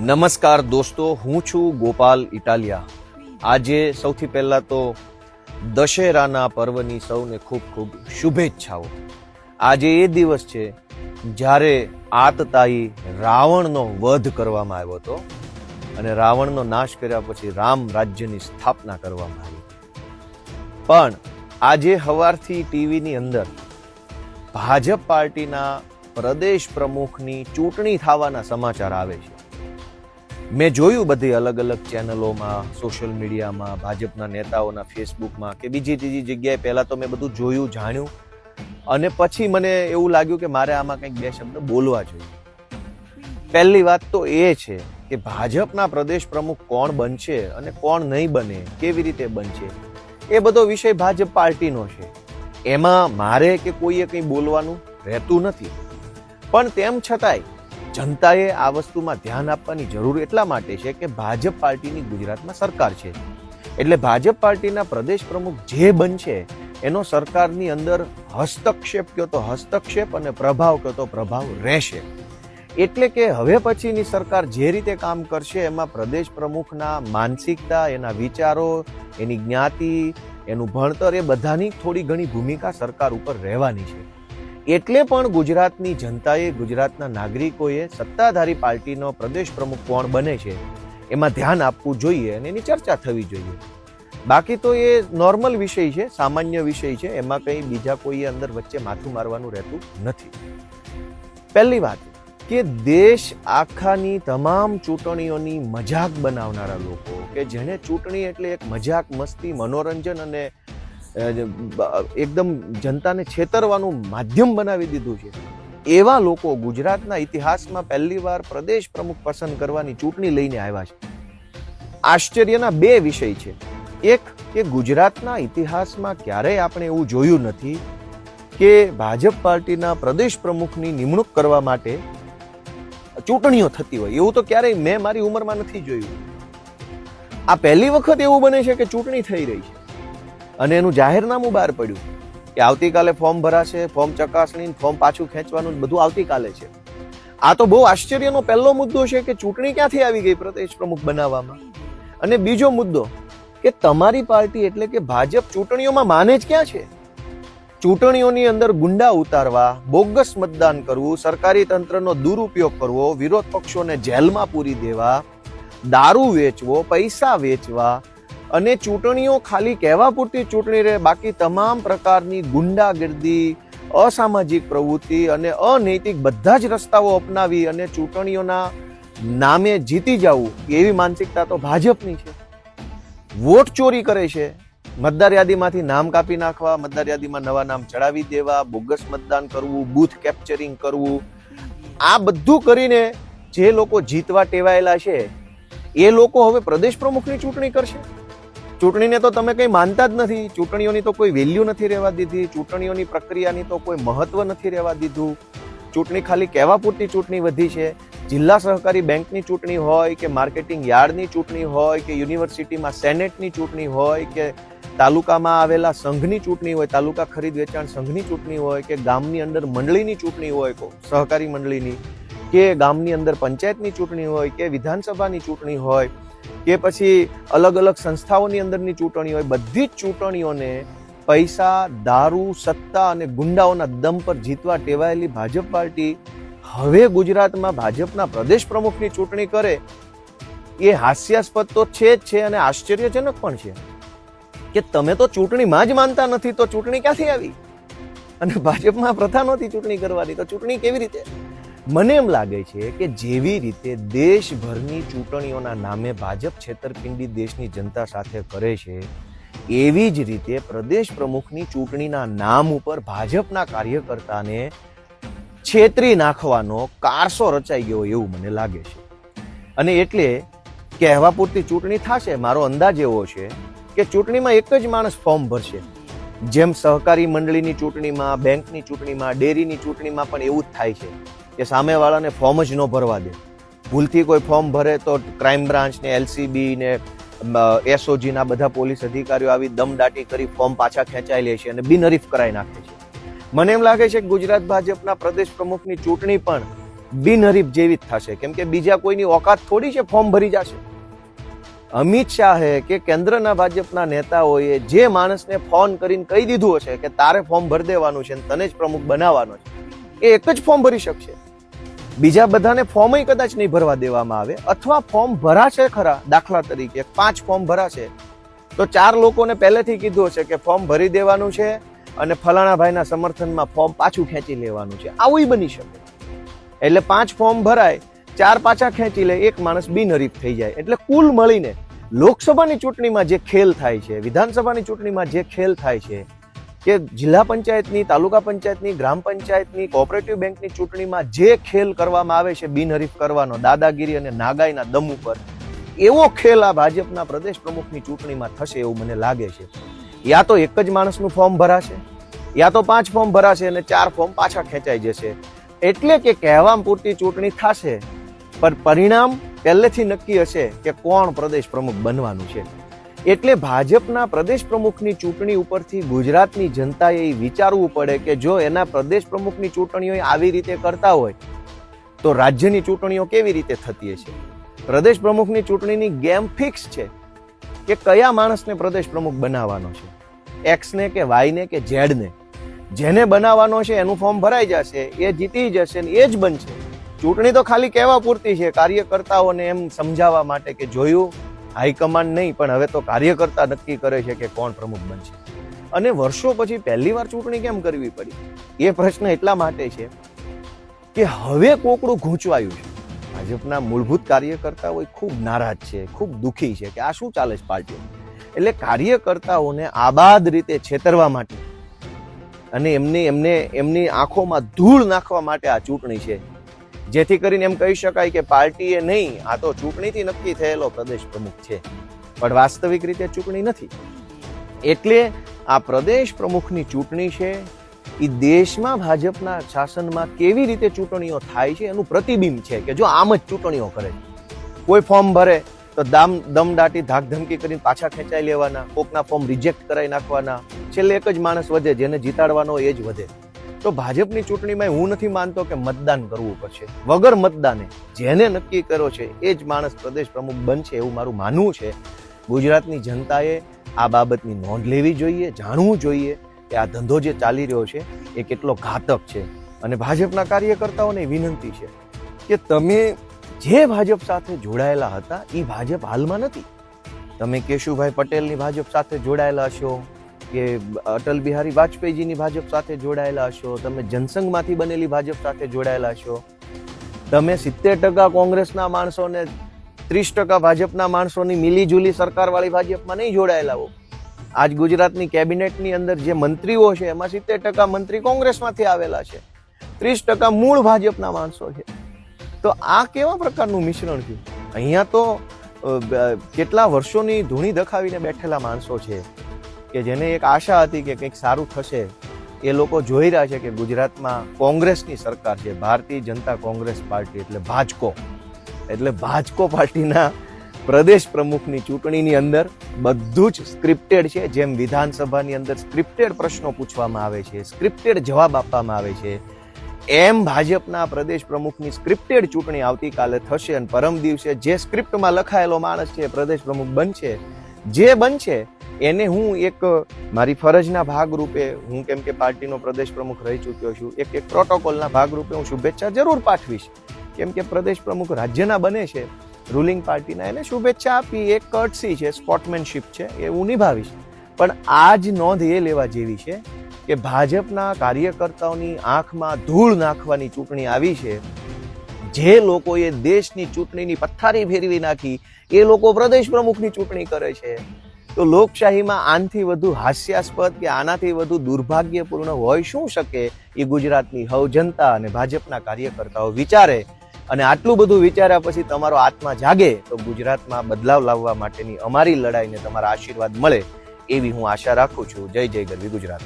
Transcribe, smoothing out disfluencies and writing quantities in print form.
નમસ્કાર દોસ્તો, હું છું ગોપાલ ઇટાલિયા। આજે સૌથી પહેલા તો દશેરાના પર્વની સૌને ખૂબ ખૂબ શુભેચ્છાઓ। આજે એ દિવસ છે જ્યારે આતતાયી રાવણનો વધ કરવામાં આવ્યો હતો અને રાવણનો નાશ કર્યા પછી રામ રાજ્યની સ્થાપના કરવામાં આવી। પણ આજે સવારથી ટીવીની અંદર ભાજપ પાર્ટીના પ્રદેશ પ્રમુખની ચૂંટણી થવાના સમાચાર આવે છે। મેં જોયું બધી અલગ અલગ ચેનલોમાં, સોશિયલ મીડિયામાં, ભાજપના નેતાઓના ફેસબુકમાં કે બીજી ત્રીજી જગ્યાએ પહેલા તો મેં બધું જોયું, જાણ્યું અને પછી મને એવું લાગ્યું કે મારે આમાં કંઈક બે શબ્દ બોલવા જોઈએ। પહેલી વાત તો એ છે કે ભાજપના પ્રદેશ પ્રમુખ કોણ બનશે અને કોણ નહીં બને, કેવી રીતે બનશે, એ બધો વિષય ભાજપ પાર્ટીનો છે। એમાં મારે કે કોઈએ કંઈ બોલવાનું રહેતું નથી। પણ તેમ છતાંય જનતાએ આ વસ્તુમાં ધ્યાન આપવાની જરૂર એટલા માટે છે કે ભાજપ પાર્ટીની ગુજરાતમાં સરકાર છે, એટલે ભાજપ પાર્ટીના પ્રદેશ પ્રમુખ જે બનશે એનો સરકારની અંદર હસ્તક્ષેપ કયો તો હસ્તક્ષેપ અને પ્રભાવ કયો તો પ્રભાવ રહેશે। એટલે કે હવે પછીની સરકાર જે રીતે કામ કરશે એમાં પ્રદેશ પ્રમુખના માનસિકતા, એના વિચારો, એની જ્ઞાતિ, એનું ભણતર, એ બધાની થોડી ઘણી ભૂમિકા સરકાર ઉપર રહેવાની છે। એટલે પણ ગુજરાતની જનતાએ, ગુજરાતના નાગરિકોએ સત્તાધારી પાર્ટીનો પ્રદેશ પ્રમુખ કોણ બને છે એમાં ધ્યાન આપવું જોઈએ અને એની ચર્ચા થવી જોઈએ। બાકી તો એ નોર્મલ વિષય છે, સામાન્ય વિષય છે, એમાં કંઈ બીજા કોઈએ અંદર વચ્ચે માથું મારવાનું રહેતું નથી। પહેલી વાત કે દેશ આખાની તમામ ચૂંટણીઓની મજાક બનાવનારા લોકો, કે જેને ચૂંટણી એટલે એક મજાક, મસ્તી, મનોરંજન અને એકદમ જનતાને છેતરવાનું માધ્યમ બનાવી દીધું છે, એવા લોકો ગુજરાતના ઇતિહાસમાં પહેલીવાર પ્રદેશ પ્રમુખ પસંદ કરવાની ચૂંટણી લઈને આવ્યા છે। આશ્ચર્યના બે વિષય છે। એક કે ગુજરાતના ઇતિહાસમાં ક્યારેય આપણે એવું જોયું નથી કે ભાજપ પાર્ટીના પ્રદેશ પ્રમુખની નિમણૂક કરવા માટે ચૂંટણીઓ થતી હોય, એવું તો ક્યારેય મેં મારી ઉંમરમાં નથી જોયું। આ પહેલી વખત એવું બને છે કે ચૂંટણી થઈ રહી છે અને એનું જાહેરનામું બહાર પડ્યું કે આવતીકાલે ફોર્મ ભરાશે, ફોર્મ ચકાસણી, ફોર્મ પાછું ખેંચવાનું બધું આવતીકાલે છે। આ તો બહુ આશ્ચર્યનો પહેલો મુદ્દો છે કે ચૂંટણી ક્યાંથી આવી ગઈ પ્રદેશ પ્રમુખ બનાવવામાં। અને બીજો મુદ્દો કે તમારી પાર્ટી એટલે કે ભાજપ ચૂંટણીઓમાં માને જ ક્યાં છે? ચૂંટણીઓની અંદર ગુંડા ઉતારવા, બોગસ મતદાન કરવું, સરકારી તંત્રનો દુરુપયોગ કરવો, વિરોધ પક્ષોને જેલમાં પૂરી દેવા, દારૂ વેચવો, પૈસા વેચવા અને ચૂંટણીઓ ખાલી કહેવા પૂરતી ચૂંટણી રહે, બાકી તમામ પ્રકારની ગુંડાગર્દી, અસામાજિક પ્રવૃત્તિ અને અનૈતિક બધા જ રસ્તાઓ અપનાવી અને ચૂંટણીઓના નામે જીતી જવું, એવી માનસિકતા તો ભાજપની છે। વોટ ચોરી કરે છે, મતદાર યાદીમાંથી નામ કાપી નાખવા, મતદાર યાદીમાં નવા નામ ચડાવી દેવા, બોગસ મતદાન કરવું, બૂથ કેપ્ચરિંગ કરવું, આ બધું કરીને જે લોકો જીતવા ટેવાયેલા છે એ લોકો હવે પ્રદેશ પ્રમુખની ચૂંટણી કરશે। ચૂંટણીને તો તમે કંઈ માનતા જ નથી, ચૂંટણીઓની તો કોઈ વેલ્યુ નથી રહેવા દીધી, ચૂંટણીઓની પ્રક્રિયાની તો કોઈ મહત્વ નથી રહેવા દીધું। ચૂંટણી ખાલી કહેવા પૂરતી ચૂંટણી વધી છે। જિલ્લા સહકારી બેંકની ચૂંટણી હોય કે માર્કેટિંગ યાર્ડની ચૂંટણી હોય કે યુનિવર્સિટીમાં સેનેટની ચૂંટણી હોય કે તાલુકામાં આવેલા સંઘની ચૂંટણી હોય, તાલુકા ખરીદ વેચાણ સંઘની ચૂંટણી હોય કે ગામની અંદર મંડળીની ચૂંટણી હોય, સહકારી મંડળીની, કે ગામની અંદર પંચાયતની ચૂંટણી હોય કે વિધાનસભાની ચૂંટણી હોય કે પછી અલગ અલગ સંસ્થાઓની અંદરની ચૂંટણી હોય, બધી જ ચૂંટણીઓને પૈસા, દારૂ, સત્તા અને ગુંડાઓના દમ પર જીતવા ટેવાયેલી ભાજપ પાર્ટી હવે ગુજરાતમાં ભાજપના પ્રદેશ પ્રમુખની ચૂંટણી કરે, એ હાસ્યાસ્પદ તો છે જ છે અને આશ્ચર્યજનક પણ છે કે તમે તો ચૂંટણીમાં જ માનતા નથી તો ચૂંટણી ક્યાંથી આવી? અને ભાજપમાં પ્રથા નહોતી ચૂંટણી કરવાની, તો ચૂંટણી કેવી રીતે? મને એમ લાગે છે કે જેવી રીતે દેશભરની ચૂંટણીઓના નામે ભાજપ છેતરપિંડી દેશની જનતા સાથે કરે છે, એવી જ રીતે પ્રદેશ પ્રમુખની ચૂંટણીના નામ ઉપર ભાજપના કાર્યકર્તાને છેતરી નાખવાનો કારસો રચાઈ ગયો એવું મને લાગે છે। અને એટલે કહેવા પૂરતી ચૂંટણી થશે। મારો અંદાજ એવો છે કે ચૂંટણીમાં એક જ માણસ ફોર્મ ભરશે, જેમ સહકારી મંડળીની ચૂંટણીમાં, બેંકની ચૂંટણીમાં, ડેરીની ચૂંટણીમાં પણ એવું જ થાય છે કે સામેવાળાને ફોર્મ જ ન ભરવા દે। ભૂલથી કોઈ ફોર્મ ભરે તો ક્રાઇમ બ્રાન્ચ ને, LCB ને, SOG ના બધા પોલીસ અધિકારીઓ આવી દમદાટી કરી ફોર્મ પાછા ખેંચાઈ લે છે અને બિનહરીફ કરાઈ નાખે છે। મને એમ લાગે છે કે ગુજરાત ભાજપના પ્રદેશ પ્રમુખની ચૂંટણી પણ બિનહરીફ જેવી જ થશે, કેમ કે બીજા કોઈની ઓકાત થોડી છે ફોર્મ ભરી જશે. અમિત શાહે કે કેન્દ્રના ભાજપના નેતાઓએ જે માણસને ફોન કરીને કહી દીધું હશે કે તારે ફોર્મ ભરી દેવાનું છે, તને જ પ્રમુખ બનાવવાનો છે, એ એક જ ફોર્મ ભરી શકશે. બીજા બધાને ફોર્મ કદાચ નહીં ભરવા દેવામાં આવે, અથવા ફોર્મ ભરાશે ખરા. દાખલા તરીકે 5 ફોર્મ ભરાશે તો 4 લોકોને પહેલેથી કીધું હશે કે ફોર્મ ભરી દેવાનું છે અને ફલાણા ભાઈના સમર્થનમાં ફોર્મ પાછું ખેંચી લેવાનું છે. આવું બની શકે. એટલે 5 ફોર્મ ભરાય, 4 પાછા ખેંચી લે, એક માણસ બિનહરીફ થઈ જાય. એટલે કુલ મળીને લોકસભાની ચૂંટણીમાં જે ખેલ થાય છે, વિધાનસભાની ચૂંટણીમાં જે ખેલ થાય છે, કે જિલ્લા પંચાયતની, તાલુકા પંચાયતની, ગ્રામ પંચાયતની, કોઓપરેટિવ બેંકની ચૂંટણીમાં જે ખેલ કરવામાં આવે છે બિનહરીફ કરવાનો, દાદાગીરી અને નાગાઈના દમ ઉપર, એવો ખેલ આ ભાજપના પ્રદેશ પ્રમુખની ચૂંટણીમાં થશે એવું મને લાગે છે. યા તો એક જ માણસનું ફોર્મ ભરાશે, યા તો 5 ફોર્મ ભરાશે અને 4 ફોર્મ પાછા ખેંચાઈ જશે. એટલે કે કહેવા પૂરતી ચૂંટણી થશે, પણ પરિણામ પહેલેથી નક્કી હશે કે કોણ પ્રદેશ પ્રમુખ બનવાનું છે. એટલે ભાજપના પ્રદેશ પ્રમુખની ચૂંટણી ઉપરથી ગુજરાતની જનતાએ વિચારવું પડે કે જો એના પ્રદેશ પ્રમુખની ચૂંટણીઓ આવી રીતે કરતા હોય તો રાજ્યની ચૂંટણીઓ કેવી રીતે થતી હશે. પ્રદેશ પ્રમુખની ચૂંટણીની ગેમ ફિક્સ છે કે કયા માણસને પ્રદેશ પ્રમુખ બનાવવાનો છે, એક્સ ને કે વાય ને કે ઝેડ ને. જેને બનાવવાનો છે એનું ફોર્મ ભરાઈ જશે, એ જીતી જશે ને એ જ બનશે. ચૂંટણી તો ખાલી કહેવા પૂરતી છે, કાર્યકર્તાઓને એમ સમજાવવા માટે કે જોયું, હાઈકમાન્ડ નહીં પણ હવે તો કાર્યકર્તા નક્કી કરે છે કે કોણ પ્રમુખ બનશે. અને વર્ષો પછી પહેલી વાર ચૂંટણી કેમ કરવી પડી? એ પ્રશ્ન એટલા માટે છે કે હવે કોકડું ગૂંચવાયું છે. ભાજપના મૂળભૂત કાર્યકર્તાઓ ખૂબ નારાજ છે, ખૂબ દુઃખી છે કે આ શું ચાલે છે પાર્ટીઓ. એટલે કાર્યકર્તાઓને આબાદ રીતે છેતરવા માટે અને એમની આંખોમાં ધૂળ નાખવા માટે આ ચૂંટણી છે, જેથી કરીને એમ કહી શકાય કે પાર્ટીએ નહીં, આ તો ચૂંટણીથી નક્કી થયેલો પ્રદેશ પ્રમુખ છે, પણ વાસ્તવિક રીતે ચૂંટણી નથી. એટલે આ પ્રદેશ પ્રમુખની ચૂંટણી છે એ દેશમાં ભાજપના શાસનમાં કેવી રીતે ચૂંટણીઓ થાય છે એનું પ્રતિબિંબ છે. કે જો આમ જ ચૂંટણીઓ કરે, કોઈ ફોર્મ ભરે તો દમદાટી ધાકધમકી કરીને પાછા ખેંચાઈ લેવાના, કોકના ફોર્મ રિજેક્ટ કરાવી નાખવાના, છેલ્લે એક જ માણસ વધે, જેને જીતાડવાનો એ જ વધે. તો ભાજપની ચૂંટણીમાં હું નથી માનતો કે મતદાન કરવું પડશે. વગર મતદાને જેને નક્કી કર્યો છે એ જ માણસ પ્રદેશ પ્રમુખ બનશે એવું મારું માનવું છે. ગુજરાતની જનતાએ આ બાબતની નોંધ લેવી જોઈએ, જાણવું જોઈએ કે આ ધંધો જે ચાલી રહ્યો છે એ કેટલો ઘાતક છે. અને ભાજપના કાર્યકર્તાઓને વિનંતી છે કે તમે જે ભાજપ સાથે જોડાયેલા હતા એ ભાજપ હાલમાં નથી. તમે કેશુભાઈ પટેલની ભાજપ સાથે જોડાયેલા હશો, કે અટલ બિહારી વાજપેયીજીની ભાજપ સાથે જોડાયેલા હશો, તમે જનસંઘમાંથી બનેલી ભાજપ સાથે જોડાયેલા હશો, તમે 70% કોંગ્રેસના માણસો ને 30% ભાજપના માણસોની મિલીજુલી સરકારવાળી ભાજપમાં નહીં જોડાયેલા હો. આજ ગુજરાતની કેબિનેટની અંદર જે મંત્રીઓ છે એમાં 70% મંત્રી કોંગ્રેસમાંથી આવેલા છે, 30% મૂળ ભાજપના માણસો છે. તો આ કેવા પ્રકારનું મિશ્રણ છે? અહીંયા તો કેટલા વર્ષોની ધૂણી દખાવીને બેઠેલા માણસો છે કે જેને એક આશા હતી કે કંઈક સારું થશે. એ લોકો જોઈ રહ્યા છે કે ગુજરાતમાં કોંગ્રેસની સરકાર છે, ભારતીય જનતા કોંગ્રેસ પાર્ટી એટલે ભાજકો. એટલે ભાજકો પાર્ટીના પ્રદેશ પ્રમુખની ચૂંટણીની અંદર બધું જ સ્ક્રિપ્ટેડ છે. જેમ વિધાનસભાની અંદર સ્ક્રિપ્ટેડ પ્રશ્નો પૂછવામાં આવે છે, સ્ક્રિપ્ટેડ જવાબ આપવામાં આવે છે, એમ ભાજપના પ્રદેશ પ્રમુખની સ્ક્રિપ્ટેડ ચૂંટણી આવતીકાલે થશે. અને પરમ દિવસે જે સ્ક્રિપ્ટમાં લખાયેલો માણસ છે પ્રદેશ પ્રમુખ બનશે, જે બનશે એને હું એક મારી ફરજના ભાગરૂપે, હું કેમ કે પાર્ટીનો પ્રદેશ પ્રમુખ રહી ચૂક્યો છું, એક પ્રોટોકોલના ભાગરૂપે હું શુભેચ્છા જરૂર પાઠવીશ. કેમ કે પ્રદેશ પ્રમુખ રાજ્યના બને છે, રૂલિંગ પાર્ટીના, એને શુભેચ્છા આપી, એક કર્ટસી છે, સ્પોર્ટમેનશીપ છે, એ હું નિભાવીશ. પણ આ જ નોંધ એ લેવા જેવી છે કે ભાજપના કાર્યકર્તાઓની આંખમાં ધૂળ નાખવાની ચૂંટણી આવી છે. જે લોકોએ દેશની ચૂંટણીની પથ્થારી ફેરવી નાખી એ લોકો પ્રદેશ પ્રમુખની ચૂંટણી કરે છે. તો લોકશાહીમાં આનાથી વધુ હાસ્યાસ્પદ કે આનાથી વધુ દુર્ભાગ્યપૂર્ણ હોઈ શું શકે? એ ગુજરાતની હવ જનતા અને ભાજપના કાર્યકર્તાઓ વિચારે. અને આટલું બધું વિચાર્યા પછી તમારો આત્મા જાગે તો ગુજરાતમાં બદલાવ લાવવા માટેની અમારી લડાઈને તમારા આશીર્વાદ મળે એવી હું આશા રાખું છું. જય જય ગરવી ગુજરાત.